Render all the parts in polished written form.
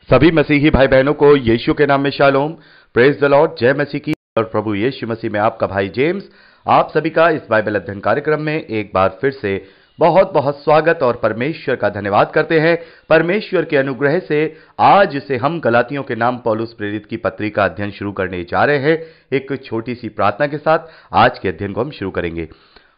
सभी मसीही भाई बहनों को यीशु के नाम में शालोम, प्रेज द लॉर्ड, जय मसीह की। और प्रभु यीशु मसीह में आपका भाई जेम्स आप सभी का इस बाइबल अध्ययन कार्यक्रम में एक बार फिर से बहुत बहुत स्वागत और परमेश्वर का धन्यवाद करते हैं। परमेश्वर के अनुग्रह से आज से हम गलातियों के नाम पौलुस प्रेरित की पत्री का अध्ययन शुरू करने जा रहे हैं। एक छोटी सी प्रार्थना के साथ आज के अध्ययन को हम शुरू करेंगे।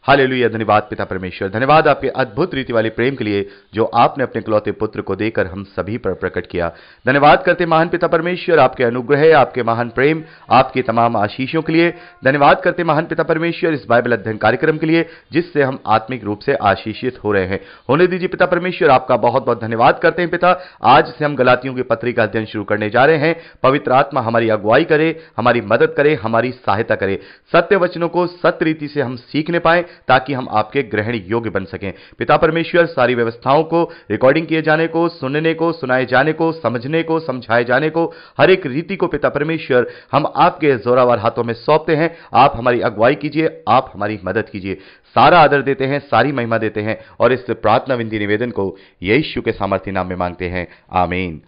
हालेलुया, धन्यवाद पिता परमेश्वर, धन्यवाद आपके अद्भुत रीति वाले प्रेम के लिए जो आपने अपने इकलौते पुत्र को देकर हम सभी पर प्रकट किया। धन्यवाद करते महान पिता परमेश्वर आपके अनुग्रह, आपके महान प्रेम, आपकी तमाम आशीषों के लिए। धन्यवाद करते महान पिता परमेश्वर इस बाइबल अध्ययन कार्यक्रम के लिए जिससे हम आत्मिक रूप से आशीषित हो रहे हैं। होने दीजिए पिता परमेश्वर, आपका बहुत बहुत धन्यवाद करते हैं पिता। आज से हम गलातियों की पत्री का अध्ययन शुरू करने जा रहे हैं। पवित्र आत्मा हमारी अगुवाई करे, हमारी मदद करे, हमारी सहायता करे। सत्य वचनों को सत्य रीति से हम सीखने पाए ताकि हम आपके ग्रहण योग्य बन सकें। पिता परमेश्वर सारी व्यवस्थाओं को, रिकॉर्डिंग किए जाने को, सुनने को, सुनाए जाने को, समझने को, समझाए जाने को, हर एक रीति को पिता परमेश्वर हम आपके जोरावर हाथों में सौंपते हैं। आप हमारी अगुवाई कीजिए, आप हमारी मदद कीजिए। सारा आदर देते हैं, सारी महिमा देते हैं और इस प्रार्थना विनती निवेदन को यीशु के सामर्थी नाम में मांगते हैं, आमीन।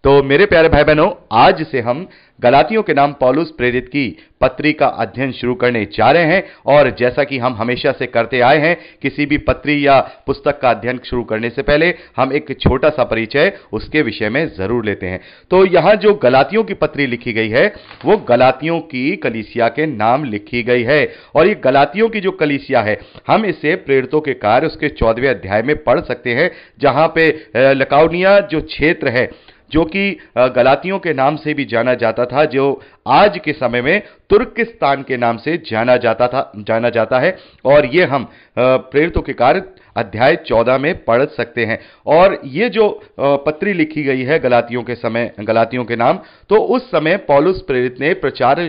तो मेरे प्यारे भाई बहनों, आज से हम गलातियों के नाम पौलुस प्रेरित की पत्री का अध्ययन शुरू करने जा रहे हैं। और जैसा कि हम हमेशा से करते आए हैं, किसी भी पत्री या पुस्तक का अध्ययन शुरू करने से पहले हम एक छोटा सा परिचय उसके विषय में जरूर लेते हैं। तो यहां जो गलातियों की पत्री लिखी गई है वो गलातियों की कलीसिया के नाम लिखी गई है। और ये गलातियों की जो कलीसिया है, हम इसे प्रेरितों के कार्य उसके 14वें अध्याय में पढ़ सकते हैं, जहां पे लकाउनिया जो क्षेत्र है जो कि गलातियों के नाम से भी जाना जाता था, जो आज के समय में तुर्किस्तान के नाम से जाना जाता है। और ये हम प्रेरितों के कार्य अध्याय 14 में पढ़ सकते हैं। और ये जो पत्री लिखी गई है गलातियों के नाम, तो उस समय पौलुस प्रेरित ने प्रचार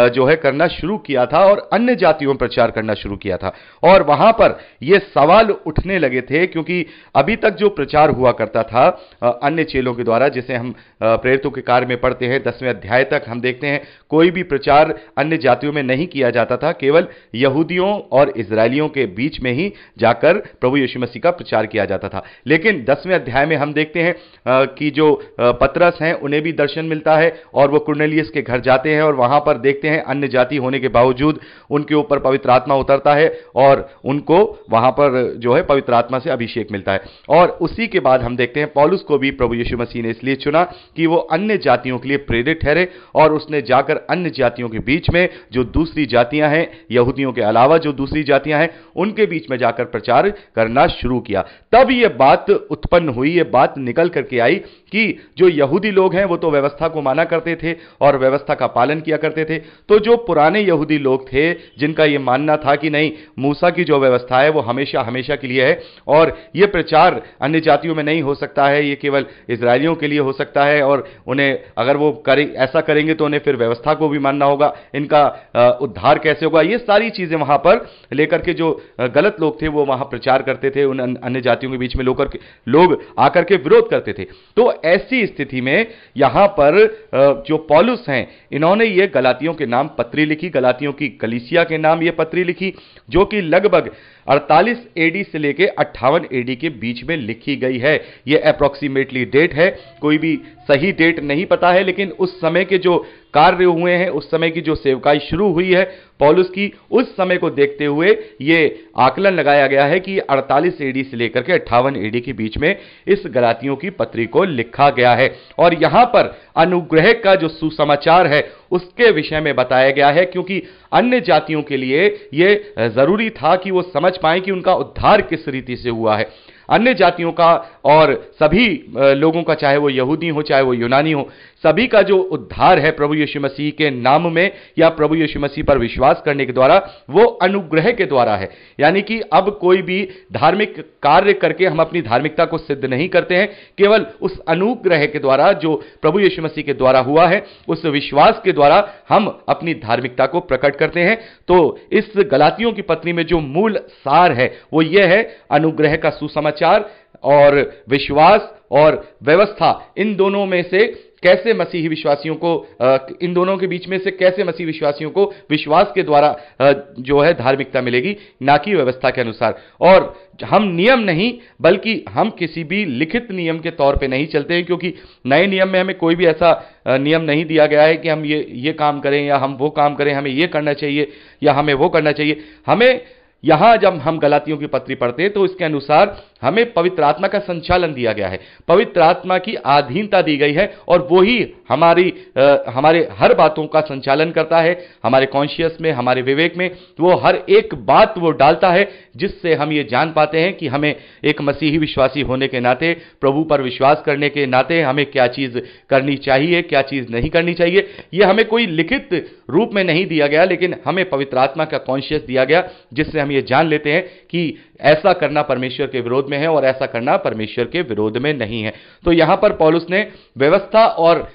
जो है करना शुरू किया था और अन्य जातियों में प्रचार करना शुरू किया था। और वहां पर ये सवाल उठने लगे थे, क्योंकि अभी तक जो प्रचार हुआ करता था अन्य चेलों के द्वारा, जिसे हम प्रेरितों के कार्य में पढ़ते हैं 10वें अध्याय तक हम देखते हैं, कोई भी प्रचार अन्य जातियों में नहीं किया जाता था, केवल यहूदियों और इजरायलियों के बीच में ही जाकर प्रभु यीशु मसीह का प्रचार किया जाता था। लेकिन 10वें अध्याय में हम देखते हैं कि जो पतरस हैं उन्हें भी दर्शन मिलता है और वो कुरनेलियस के घर जाते हैं और वहां पर देखते हैं अन्य जाति होने के बावजूद उनके ऊपर पवित्र आत्मा उतरता है और उनको वहां पर जो है पवित्र आत्मा से अभिषेक मिलता है। और उसी के बाद हम देखते हैं पौलुस को भी प्रभु यीशु मसीह ने इसलिए चुना कि वो अन्य जातियों के लिए प्रेरित ठहरे और उसने जाकर अन्य जातियों के बीच में जो दूसरी जातियां हैं, यहूदियों के अलावा जो दूसरी जातियां हैं, उनके बीच में जाकर प्रचार करना शुरू किया। तब यह बात उत्पन्न हुई, यह बात निकल करके आई कि जो यहूदी लोग हैं वो तो व्यवस्था को माना करते थे और व्यवस्था का पालन किया करते थे। तो जो पुराने यहूदी लोग थे जिनका यह मानना था कि नहीं, मूसा की जो व्यवस्था है वो हमेशा हमेशा के लिए है और यह प्रचार अन्य जातियों में नहीं हो सकता है, ये केवल इजरायलियों के लिए हो सकता है और उन्हें अगर वो ऐसा करेंगे तो उन्हें फिर व्यवस्था को भी मानना होगा, इनका उद्धार कैसे होगा। ये सारी चीजें वहां पर लेकर के जो गलत लोग थे वो वहां प्रचार करते थे, उन अन्य जातियों के बीच में लोग आकर के विरोध करते थे। तो ऐसी स्थिति में यहां पर जो पौलुस हैं इन्होंने ये गलातियों के नाम पत्री लिखी, गलातियों की कलीसिया के नाम ये पत्री लिखी, जो कि लगभग 48 एडी से लेके 58 एडी के बीच में लिखी गई है। ये अप्रोक्सीमेटली डेट है, कोई भी सही डेट नहीं पता है, लेकिन उस समय के जो कार्य हुए हैं, उस समय की जो सेवकाई शुरू हुई है पौलुस की, उस समय को देखते हुए ये आकलन लगाया गया है कि 48 एडी से लेकर के 58 एडी के बीच में इस गलातियों की पत्री को लिखा गया है। और यहां पर अनुग्रह का जो सुसमाचार है उसके विषय में बताया गया है, क्योंकि अन्य जातियों के लिए यह जरूरी था कि वो समझ पाएं कि उनका उद्धार किस रीति से हुआ है। अन्य जातियों का और सभी लोगों का, चाहे वो यहूदी हो चाहे वो यूनानी हो, सभी का जो उद्धार है प्रभु यीशु मसीह के नाम में या प्रभु यीशु मसीह पर विश्वास करने के द्वारा, वो अनुग्रह के द्वारा है। यानी कि अब कोई भी धार्मिक कार्य करके हम अपनी धार्मिकता को सिद्ध नहीं करते हैं, केवल उस अनुग्रह के द्वारा जो प्रभु यीशु मसीह के द्वारा हुआ है, उस विश्वास के द्वारा हम अपनी धार्मिकता को प्रकट करते हैं। तो इस गलातियों की पत्री में जो मूल सार है वो ये है, अनुग्रह का सुसमाचार और विश्वास और व्यवस्था, इन दोनों में से कैसे मसीही विश्वासियों को इन दोनों के बीच में से कैसे मसीही विश्वासियों को विश्वास के द्वारा जो है धार्मिकता मिलेगी, ना कि व्यवस्था के अनुसार। और हम नियम नहीं बल्कि हम किसी भी लिखित नियम के तौर पे नहीं चलते हैं, क्योंकि नए नियम में हमें कोई भी ऐसा नियम नहीं दिया गया है कि हम ये काम करें या हम वो काम करें, हमें ये करना चाहिए या हमें वो करना चाहिए। हमें यहां जब हम गलातियों की पत्री पढ़ते हैं तो इसके अनुसार हमें पवित्र आत्मा का संचालन दिया गया है, पवित्र आत्मा की अधीनता दी गई है, और वो ही हमारे हर बातों का संचालन करता है। हमारे कॉन्शियस में, हमारे विवेक में वो हर एक बात वो डालता है, जिससे हम ये जान पाते हैं कि हमें एक मसीही विश्वासी होने के नाते, प्रभु पर विश्वास करने के नाते हमें क्या चीज करनी चाहिए, क्या चीज नहीं करनी चाहिए। यह हमें कोई लिखित रूप में नहीं दिया गया, लेकिन हमें पवित्र आत्मा का कॉन्शियस दिया गया, जिससे हम ये जान लेते हैं कि ऐसा करना परमेश्वर के विरोध में है और ऐसा करना परमेश्वर के विरोध में नहीं है। तो यहां पर पौलुस ने व्यवस्था और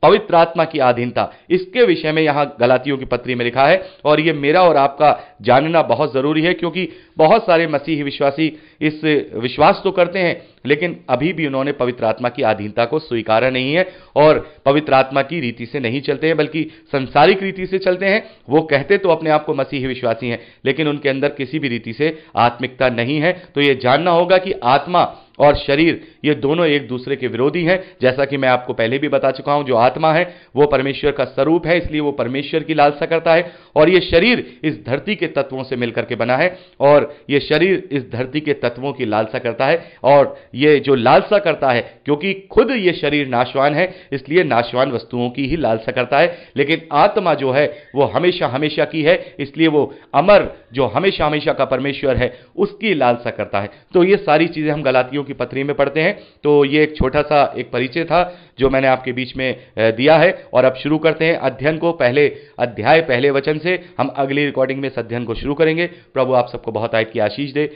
पवित्र आत्मा की अधीनता, इसके विषय में यहां गलातियों की पत्री में लिखा है, और यह मेरा और आपका जानना बहुत जरूरी है, क्योंकि बहुत सारे मसीही विश्वासी इस विश्वास तो करते हैं, लेकिन अभी भी उन्होंने पवित्र आत्मा की अधीनता को स्वीकारा नहीं है और पवित्र आत्मा की रीति से नहीं चलते हैं, बल्कि सांसारिक रीति से चलते हैं। वो कहते तो अपने आप को मसीही विश्वासी हैं, लेकिन उनके अंदर किसी भी रीति से आत्मिकता नहीं है। तो यह जानना होगा कि आत्मा और शरीर ये दोनों एक दूसरे के विरोधी हैं। जैसा कि मैं आपको पहले भी बता चुका हूं, जो आत्मा है वो परमेश्वर का स्वरूप है, इसलिए वो परमेश्वर की लालसा करता है, और ये शरीर इस धरती के तत्वों से मिलकर के बना है, और ये शरीर इस धरती के तत्वों की लालसा करता है। और ये जो लालसा करता है, क्योंकि खुद ये शरीर नाशवान है, इसलिए नाशवान वस्तुओं की ही लालसा करता है, लेकिन आत्मा जो है वो हमेशा हमेशा की है, इसलिए वो अमर, जो हमेशा हमेशा का परमेश्वर है, उसकी लालसा करता है। तो ये सारी चीजें हम गलातियों की पत्री में पढ़ते हैं। तो ये एक छोटा सा एक परिचय था जो मैंने आपके बीच में दिया है, और अब शुरू करते हैं अध्ययन को। पहले अध्याय पहले वचन से हम अगली रिकॉर्डिंग में इस अध्ययन को शुरू करेंगे। प्रभु आप सबको बहुत आयत की आशीष दे।